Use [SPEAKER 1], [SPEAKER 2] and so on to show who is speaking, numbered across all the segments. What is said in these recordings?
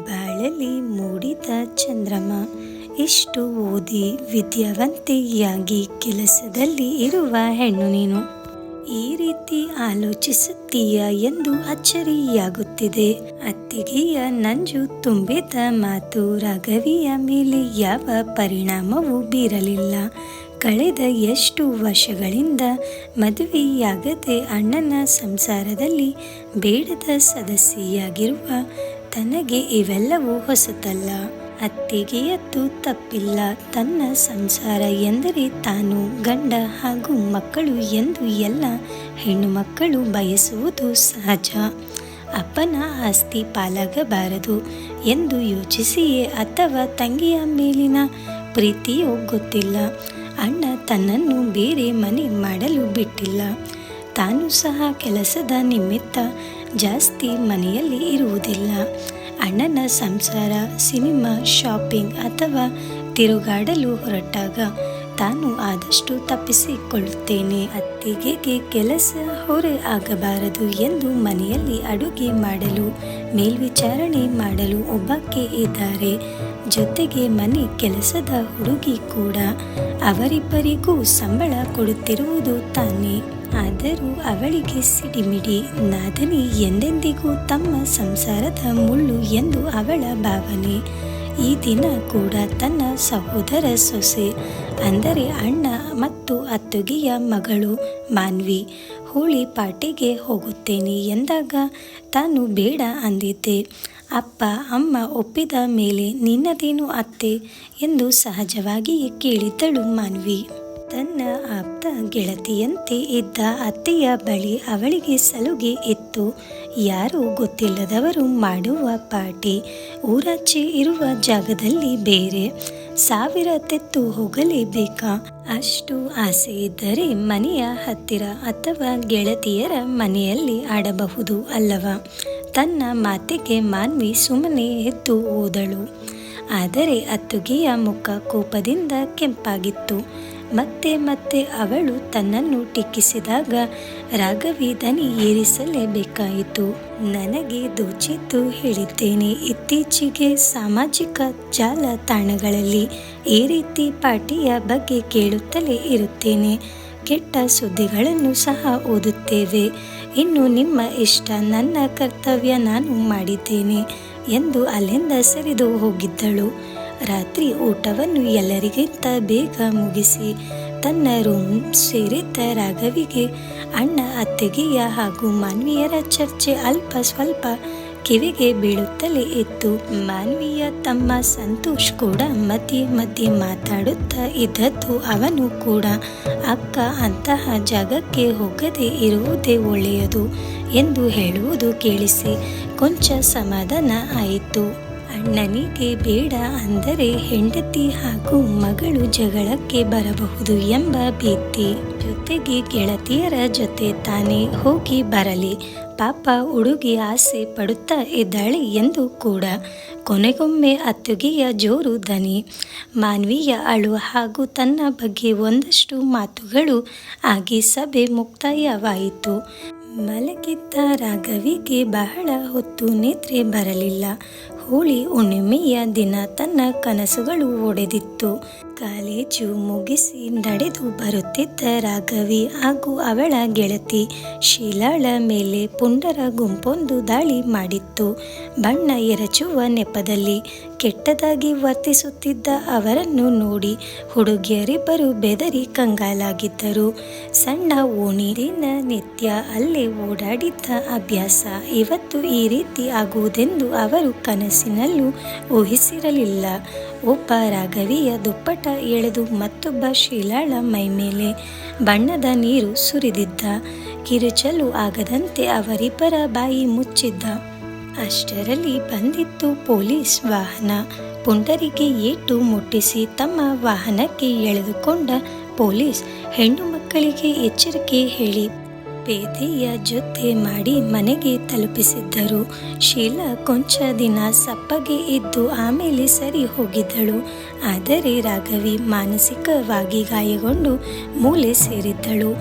[SPEAKER 1] ಬಾಳಲಿ ಮೂಡಿದ ಚಂದ್ರಮ, ಇಷ್ಟು ಓದಿ ವಿದ್ಯಾವಂತೆಯಾಗಿ ಕೆಲಸದಲ್ಲಿ ಇರುವ ಹೆಣ್ಣು ನೀನು ಈ ರೀತಿ ಆಲೋಚಿಸುತ್ತೀಯ ಎಂದು ಅಚ್ಚರಿಯಾಗುತ್ತಿದೆ. ಅತ್ತಿಗೆಯ ನಂಜು ತುಂಬಿದ ಮಾತು ರಾಘವಿಯ ಮೇಲೆ ಯಾವ ಪರಿಣಾಮವೂ ಬೀರಲಿಲ್ಲ. ಕಳೆದ ಎಷ್ಟು ವರ್ಷಗಳಿಂದ ಮದುವೆಯಾಗದೆ ಅಣ್ಣನ ಸಂಸಾರದಲ್ಲಿ ಬೇಡದ ಸದಸ್ಯೆಯಾಗಿರುವ ತನಗೆ ಇವೆಲ್ಲವೂ ಹೊಸತಲ್ಲ. ಅತ್ತಿಗೆಯದ್ದು ತಪ್ಪಿಲ್ಲ. ತನ್ನ ಸಂಸಾರ ಎಂದರೆ ತಾನು, ಗಂಡ ಹಾಗೂ ಮಕ್ಕಳು ಎಂದು ಎಲ್ಲ ಹೆಣ್ಣು ಮಕ್ಕಳು ಬಯಸುವುದು ಸಹಜ. ಅಪ್ಪನ ಆಸ್ತಿ ಪಾಲಾಗಬಾರದು ಎಂದು ಯೋಚಿಸಿಯೇ ಅಥವಾ ತಂಗಿಯ ಮೇಲಿನ ಪ್ರೀತಿಯೋ ಗೊತ್ತಿಲ್ಲ, ಅಣ್ಣ ತನ್ನನ್ನು ಬೇರೆ ಮನೆ ಮಾಡಲು ಬಿಟ್ಟಿಲ್ಲ. ತಾನು ಸಹ ಕೆಲಸದ ನಿಮಿತ್ತ ಜಾಸ್ತಿ ಮನೆಯಲ್ಲಿ ಇರುವುದಿಲ್ಲ. ಅಣ್ಣನ ಸಂಸಾರ, ಸಿನಿಮಾ, ಶಾಪಿಂಗ್ ಅಥವಾ ತಿರುಗಾಡಲು ಹೊರಟಾಗ ತಾನು ಆದಷ್ಟು ತಪ್ಪಿಸಿಕೊಳ್ಳುತ್ತೇನೆ. ಅತ್ತಿಗೆಗೆ ಕೆಲಸ ಹೊರೆ ಆಗಬಾರದು ಎಂದು ಮನೆಯಲ್ಲಿ ಅಡುಗೆ ಮಾಡಲು, ಮೇಲ್ವಿಚಾರಣೆ ಮಾಡಲು ಒಬ್ಬಾಕೆ ಇದ್ದಾರೆ. ಜೊತೆಗೆ ಮನೆ ಕೆಲಸದ ಹುಡುಗಿ ಕೂಡ. ಅವರಿಬ್ಬರಿಗೂ ಸಂಬಳ ಕೊಡುತ್ತಿರುವುದು ತಾನೇ. ಆದರೂ ಅವಳಿಗೆ ಸಿಡಿಮಿಡಿ. ನಾದನಿ ಎಂದೆಂದಿಗೂ ತಮ್ಮ ಸಂಸಾರದ ಮುಳ್ಳು ಎಂದು ಅವಳ ಭಾವನೆ. ಈ ದಿನ ಕೂಡ ತನ್ನ ಸಹೋದರ ಸೊಸೆ ಅಂದರೆ ಅಣ್ಣ ಮತ್ತು ಅತ್ತಿಗೆಯ ಮಗಳು ಮಾನ್ವಿ ಹೋಳಿ ಪಾರ್ಟಿಗೆ ಹೋಗುತ್ತೇನೆ ಎಂದಾಗ ತಾನು ಬೇಡ ಅಂದಿದ್ದೆ. ಅಪ್ಪ ಅಮ್ಮ ಒಪ್ಪಿದ ಮೇಲೆ ನಿನ್ನದೇನು ಅತ್ತೆ ಎಂದು ಸಹಜವಾಗಿಯೇ ಕೇಳಿದ್ದಳು ಮಾನ್ವಿ. ತನ್ನ ಆಪ್ತ ಗೆಳತಿಯಂತೆ ಇದ್ದ ಅತ್ತೆಯ ಬಳಿ ಅವಳಿಗೆ ಸಲುಗೆ ಇತ್ತು. ಯಾರೂ ಗೊತ್ತಿಲ್ಲದವರು ಮಾಡುವ ಪಾರ್ಟಿ, ಊರಾಚೆ ಇರುವ ಜಾಗದಲ್ಲಿ ಬೇರೆ, 1000 ತೆತ್ತು ಹೋಗಲೇಬೇಕಾ? ಅಷ್ಟು ಆಸೆ ಇದ್ದರೆ ಮನೆಯ ಹತ್ತಿರ ಅಥವಾ ಗೆಳತಿಯರ ಮನೆಯಲ್ಲಿ ಆಡಬಹುದು ಅಲ್ಲವಾ? ತನ್ನ ಮಾತಿಗೆ ಮಾನ್ವಿ ಸುಮ್ಮನೆ ಎದ್ದು ಹೋದಳು. ಆದರೆ ಅತ್ತಿಗೆಯ ಮುಖ ಕೋಪದಿಂದ ಕೆಂಪಾಗಿತ್ತು. ಮತ್ತೆ ಮತ್ತೆ ಅವಳು ತನ್ನನ್ನು ಟೀಕಿಸಿದಾಗ ರಾಘವಿ ದನಿ ಏರಿಸಲೇಬೇಕಾಯಿತು. ನನಗೆ ದೋಚಿದ್ದು ಹೇಳಿದ್ದೇನೆ. ಇತ್ತೀಚೆಗೆ ಸಾಮಾಜಿಕ ಜಾಲತಾಣಗಳಲ್ಲಿ ಈ ರೀತಿ ಪಾರ್ಟಿಯ ಬಗ್ಗೆ ಕೇಳುತ್ತಲೇ ಇರುತ್ತೇನೆ. ಕೆಟ್ಟ ಸುದ್ದಿಗಳನ್ನು ಸಹ ಓದುತ್ತೇವೆ. ಇನ್ನು ನಿಮ್ಮ ಇಷ್ಟ, ನನ್ನ ಕರ್ತವ್ಯ ನಾನು ಮಾಡಿದ್ದೇನೆ ಎಂದು ಅಲ್ಲಿಂದ ಸರಿದು ಹೋಗಿದ್ದಳು. ರಾತ್ರಿ ಊಟವನ್ನು ಎಲ್ಲರಿಗಿಂತ ಬೇಗ ಮುಗಿಸಿ ತನ್ನ ರೂಮ್ ಸೇರಿದ್ದ ರಾಘವಿಗೆ ಅಣ್ಣ ಅತ್ತಿಗೆಯ ಹಾಗೂ ಮಾನ್ವಿಯರ ಚರ್ಚೆ ಅಲ್ಪ ಸ್ವಲ್ಪ ಕಿವಿಗೆ ಬೀಳುತ್ತಲೇ ಇತ್ತು. ಮಾನ್ವಿಯ ತಮ್ಮ ಸಂತೋಷ್ ಕೂಡ ಮಧ್ಯೆ ಮಧ್ಯೆ ಮಾತಾಡುತ್ತಾ ಇದ್ದದ್ದು ಅವನು ಕೂಡ ಅಕ್ಕ ಅಂತಹ ಜಾಗಕ್ಕೆ ಹೋಗದೆ ಇರುವುದೇ ಒಳ್ಳೆಯದು ಎಂದು ಹೇಳುವುದು ಕೇಳಿಸಿ ಕೊಂಚ ಸಮಾಧಾನ ಆಯಿತು. ಅಣ್ಣನಿಗೆ ಬೇಡ ಅಂದರೆ ಹೆಂಡತಿ ಹಾಗೂ ಮಗಳು ಜಗಳಕ್ಕೆ ಬರಬಹುದು ಎಂಬ ಭೀತಿ. ಜೊತೆಗೆ ಗೆಳತಿಯರ ಜೊತೆ ತಾನೇ ಹೋಗಿ ಬರಲಿ, ಪಾಪ ಹುಡುಗಿ ಆಸೆ ಪಡುತ್ತಾ ಇದ್ದಾಳೆ ಎಂದು ಕೂಡ. ಕೊನೆಗೊಮ್ಮೆ ಅತ್ತಿಗೆಯ ಜೋರು ದನಿ, ಮಾನ್ವಿಯ ಅಳು ಹಾಗೂ ತನ್ನ ಬಗ್ಗೆ ಒಂದಷ್ಟು ಮಾತುಗಳು ಆಗಿ ಸಭೆ ಮುಕ್ತಾಯವಾಯಿತು. ಮಲಗಿದ್ದ ರಾಘವಿಗೆ ಬಹಳ ಹೊತ್ತು ನಿದ್ರೆ ಬರಲಿಲ್ಲ. ಹೋಳಿ ಹುಣ್ಣಿಮೆಯ ದಿನ ತನ್ನ ಕನಸುಗಳು ಒಡೆದಿತ್ತು. ಕಾಲೇಜು ಮುಗಿಸಿ ನಡೆದು ಬರುತ್ತಿದ್ದ ರಾಘವಿ ಹಾಗೂ ಅವಳ ಗೆಳತಿ ಶೀಲಾಳ ಮೇಲೆ ಪುಂಡರ ಗುಂಪೊಂದು ದಾಳಿ ಮಾಡಿತ್ತು. ಬಣ್ಣ ಎರಚುವ ನೆಪದಲ್ಲಿ ಕೆಟ್ಟದಾಗಿ ವರ್ತಿಸುತ್ತಿದ್ದ ಅವರನ್ನು ನೋಡಿ ಹುಡುಗಿಯರಿಬ್ಬರು ಬೆದರಿ ಕಂಗಾಲಾಗಿದ್ದರು. ಸಣ್ಣ ಓಣಿ ದಿನನಿತ್ಯ ಅಲ್ಲೇ ಓಡಾಡಿದ್ದ ಅಭ್ಯಾಸ. ಇವತ್ತು ಈ ರೀತಿ ಆಗುವುದೆಂದು ಅವರು ಕನಸಿನಲ್ಲೂ ಊಹಿಸಿರಲಿಲ್ಲ. ಒಬ್ಬ ರಾಘವಿಯ ದುಪ್ಪಟ ಎಳೆದು ಮತ್ತೊಬ್ಬ ಶೀಲಾಳ ಮೈಮೇಲೆ ಬಣ್ಣದ ನೀರು ಸುರಿದಿದ್ದ. ಕಿರುಚಲು ಆಗದಂತೆ ಅವರಿಬ್ಬರ ಬಾಯಿ ಮುಚ್ಚಿದ್ದ. ಅಷ್ಟರಲ್ಲಿ ಬಂದಿತ್ತು ಪೊಲೀಸ್ ವಾಹನ. ಪುಂಡರಿಗೆ ಏಟು ಮುಟ್ಟಿಸಿ ತಮ್ಮ ವಾಹನಕ್ಕೆ ಎಳೆದುಕೊಂಡ ಪೊಲೀಸ್ ಹೆಣ್ಣು ಮಕ್ಕಳಿಗೆ ಎಚ್ಚರಿಕೆ ಹೇಳಿ ಪೇದೆಯ ಜೊತೆ ಮಾಡಿ ಮನೆಗೆ ತಲುಪಿಸಿದ್ದರು. ಶೀಲಾ ಕೊಂಚ ದಿನ ಸಪ್ಪಗೆ ಇದ್ದು ಆಮೇಲೆ ಸರಿ ಹೋಗಿದ್ದಳು. ಆದರೆ ರಾಘವಿ ಮಾನಸಿಕವಾಗಿ ಗಾಯಗೊಂಡು ಮೂಲೆ ಸೇರಿದ್ದಳು.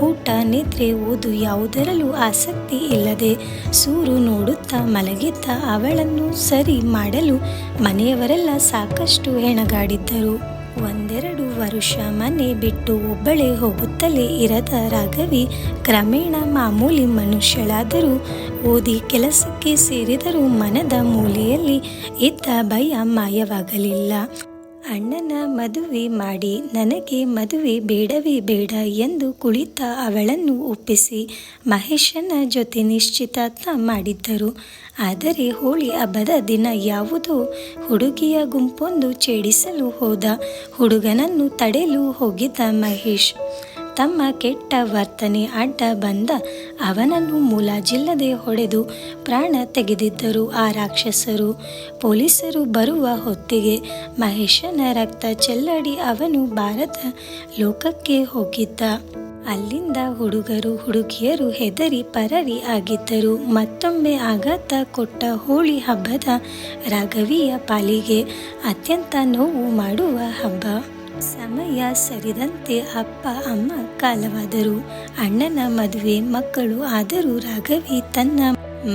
[SPEAKER 1] ಊಟ, ನಿದ್ರೆ, ಓದು ಯಾವುದರಲ್ಲೂ ಆಸಕ್ತಿ ಇಲ್ಲದೆ ಸೂರು ನೋಡುತ್ತಾ ಮಲಗಿದ್ದ ಅವಳನ್ನು ಸರಿ ಮಾಡಲು ಮನೆಯವರೆಲ್ಲ ಸಾಕಷ್ಟು ಹೆಣಗಾಡಿದ್ದರು. 1-2 ವರುಷ ಮನೆ ಬಿಟ್ಟು ಒಬ್ಬಳೇ ಹೋಗುತ್ತಲೇ ಇರದ ರಾಘವಿ ಕ್ರಮೇಣ ಮಾಮೂಲಿ ಮನುಷ್ಯಳಾದರೂ ಓದಿ ಕೆಲಸಕ್ಕೆ ಸೇರಿದರೂ ಮನದ ಮೂಲೆಯಲ್ಲಿ ಇದ್ದ ಭಯ ಮಾಯವಾಗಲಿಲ್ಲ. ಅಣ್ಣನ ಮದುವೆ ಮಾಡಿ ನನಗೆ ಮದುವೆ ಬೇಡವೇ ಬೇಡ ಎಂದು ಕುಳಿತ ಅವಳನ್ನು ಒಪ್ಪಿಸಿ ಮಹೇಶನ ಜೊತೆ ನಿಶ್ಚಿತಾರ್ಥ ಮಾಡಿದ್ದರು. ಆದರೆ ಹೋಳಿ ಹಬ್ಬದ ದಿನ ಯಾವುದೋ ಹುಡುಗಿಯ ಗುಂಪೊಂದು ಛೇಡಿಸಲು ಹೋದ ಹುಡುಗನನ್ನು ತಡೆಯಲು ಹೋಗಿದ್ದ ಮಹೇಶ್ ತಮ್ಮ ಕೆಟ್ಟ ವರ್ತನೆ ಅಡ್ಡ ಬಂದ ಅವನನ್ನು ಮುಲಾಜಿಲ್ಲದೆ ಹೊಡೆದು ಪ್ರಾಣ ತೆಗೆದಿದ್ದರು ಆ ರಾಕ್ಷಸರು. ಪೊಲೀಸರು ಬರುವ ಹೊತ್ತಿಗೆ ಮಹೇಶನ ರಕ್ತ ಚೆಲ್ಲಡಿ ಅವನು ಬಾರದ ಲೋಕಕ್ಕೆ ಹೋಗಿದ್ದ. ಅಲ್ಲಿಂದ ಹುಡುಗರು ಹುಡುಗಿಯರು ಹೆದರಿ ಪರರಿ ಆಗಿದ್ದರು. ಮತ್ತೊಮ್ಮೆ ಆಘಾತ ಕೊಟ್ಟ ಹೋಳಿ ಹಬ್ಬದ ರಾಘವಿಯ ಪಾಲಿಗೆ ಅತ್ಯಂತ ನೋವು ಮಾಡುವ ಹಬ್ಬ. ಸಮಯ ಸರಿದಂತೆ ಅಪ್ಪ ಅಮ್ಮ ಕಾಲವಾದರು. ಅಣ್ಣನ ಮದುವೆ, ಮಕ್ಕಳು. ಆದರೂ ರಾಘವಿ ತನ್ನ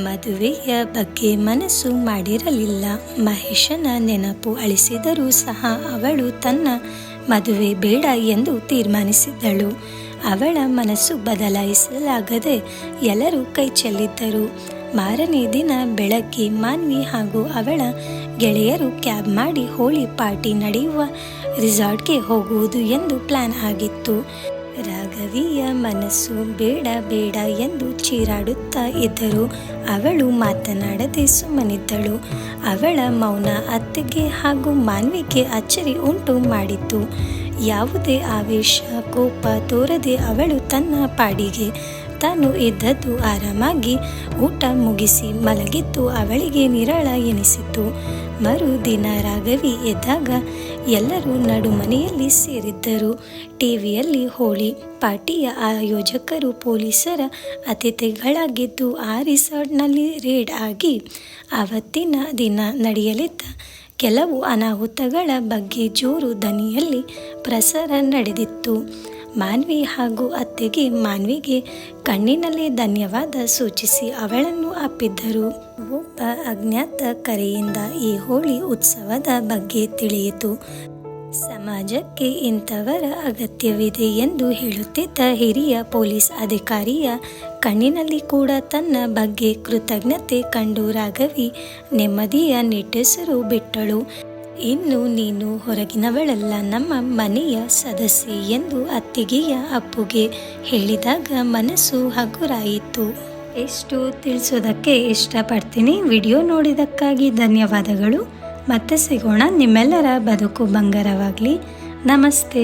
[SPEAKER 1] ಮದುವೆಯ ಬಗ್ಗೆ ಮನಸ್ಸು ಮಾಡಿರಲಿಲ್ಲ. ಮಹೇಶನ ನೆನಪು ಅಳಿಸಿದರೂ ಸಹ ಅವಳು ತನ್ನ ಮದುವೆ ಬೇಡ ಎಂದು ತೀರ್ಮಾನಿಸಿದ್ದಳು. ಅವಳ ಮನಸ್ಸು ಬದಲಾಯಿಸಲಾಗದೆ ಎಲ್ಲರೂ ಕೈ ಚೆಲ್ಲಿದ್ದರು. ಮಾರನೇ ದಿನ ಬೆಳಗ್ಗೆ ಮಾನ್ವಿ ಹಾಗೂ ಅವಳ ಗೆಳೆಯರು ಕ್ಯಾಬ್ ಮಾಡಿ ಹೋಳಿ ಪಾರ್ಟಿ ನಡೆಯುವ ರೆಸಾರ್ಟ್ಗೆ ಹೋಗುವುದು ಎಂದು ಪ್ಲಾನ್ ಆಗಿತ್ತು. ರಾಘವಿಯ ಮನಸ್ಸು ಬೇಡ ಬೇಡ ಎಂದು ಚೀರಾಡುತ್ತಾ ಇದ್ದರೂ ಅವಳು ಮಾತನಾಡದೆ ಸುಮ್ಮನಿದ್ದಳು. ಅವಳ ಮೌನ ಅತ್ತೆಗೆ ಹಾಗೂ ಮಾನ್ವಿಗೆ ಅಚ್ಚರಿ ಉಂಟು ಮಾಡಿತ್ತು. ಯಾವುದೇ ಆವೇಶ, ಕೋಪ ತೋರದೆ ಅವಳು ತನ್ನ ಪಾಡಿಗೆ ತಾನು ಇದ್ದದ್ದು ಆರಾಮಾಗಿ ಊಟ ಮುಗಿಸಿ ಮಲಗಿದ್ದು ಅವಳಿಗೆ ನಿರಾಳ ಎನಿಸಿತು. ಮರುದಿನ ರಾಘವಿ ಎದ್ದಾಗ ಎಲ್ಲರೂ ನಡುಮನೆಯಲ್ಲಿ ಸೇರಿದ್ದರು. ಟಿವಿಯಲ್ಲಿ ಹೋಳಿ ಪಾರ್ಟಿಯ ಆಯೋಜಕರು ಪೊಲೀಸರ ಅತಿಥಿಗಳಾಗಿದ್ದು ಆ ರಿಸಾರ್ಟ್ನಲ್ಲಿ ರೇಡ್ ಆಗಿ ಆವತ್ತಿನ ದಿನ ನಡೆಯಲಿದ್ದ ಕೆಲವು ಅನಾಹುತಗಳ ಬಗ್ಗೆ ಜೋರು ದನಿಯಲ್ಲಿ ಪ್ರಸಾರ ನಡೆದಿತ್ತು. ಮಾನ್ವಿ ಹಾಗೂ ಅತ್ತೆಗೆ ಮಾನ್ವಿಗೆ ಕಣ್ಣಿನಲ್ಲೇ ಧನ್ಯವಾದ ಸೂಚಿಸಿ ಅವಳನ್ನು ಅಪ್ಪಿದ್ದರು. ಒಬ್ಬ ಅಜ್ಞಾತ ಕರೆಯಿಂದ ಈ ಹೋಳಿ ಉತ್ಸವದ ಬಗ್ಗೆ ತಿಳಿಯಿತು. ಸಮಾಜಕ್ಕೆ ಇಂಥವರ ಅಗತ್ಯವಿದೆ ಎಂದು ಹೇಳುತ್ತಿದ್ದ ಹಿರಿಯ ಪೊಲೀಸ್ ಅಧಿಕಾರಿಯ ಕಣ್ಣಿನಲ್ಲಿ ಕೂಡ ತನ್ನ ಬಗ್ಗೆ ಕೃತಜ್ಞತೆ ಕಂಡು ರಾಘವಿ ನೆಮ್ಮದಿಯ ನಿಟ್ಟುಸಿರು ಬಿಟ್ಟಳು. ಇನ್ನು ನೀನು ಹೊರಗಿನವಳಲ್ಲ, ನಮ್ಮ ಮನೆಯ ಸದಸ್ಯೆ ಎಂದು ಅತ್ತಿಗೆಯ ಅಪ್ಪುಗೆ ಹೇಳಿದಾಗ ಮನಸ್ಸು ಹಗುರಾಯಿತು. ಎಷ್ಟು ತಿಳಿಸೋದಕ್ಕೆ ಇಷ್ಟಪಡ್ತೀನಿ. ವಿಡಿಯೋ ನೋಡಿದ್ದಕ್ಕಾಗಿ ಧನ್ಯವಾದಗಳು. ಮತ್ತೆ ಸಿಗೋಣ. ನಿಮ್ಮೆಲ್ಲರ ಬದುಕು ಬಂಗಾರವಾಗಲಿ. ನಮಸ್ತೆ.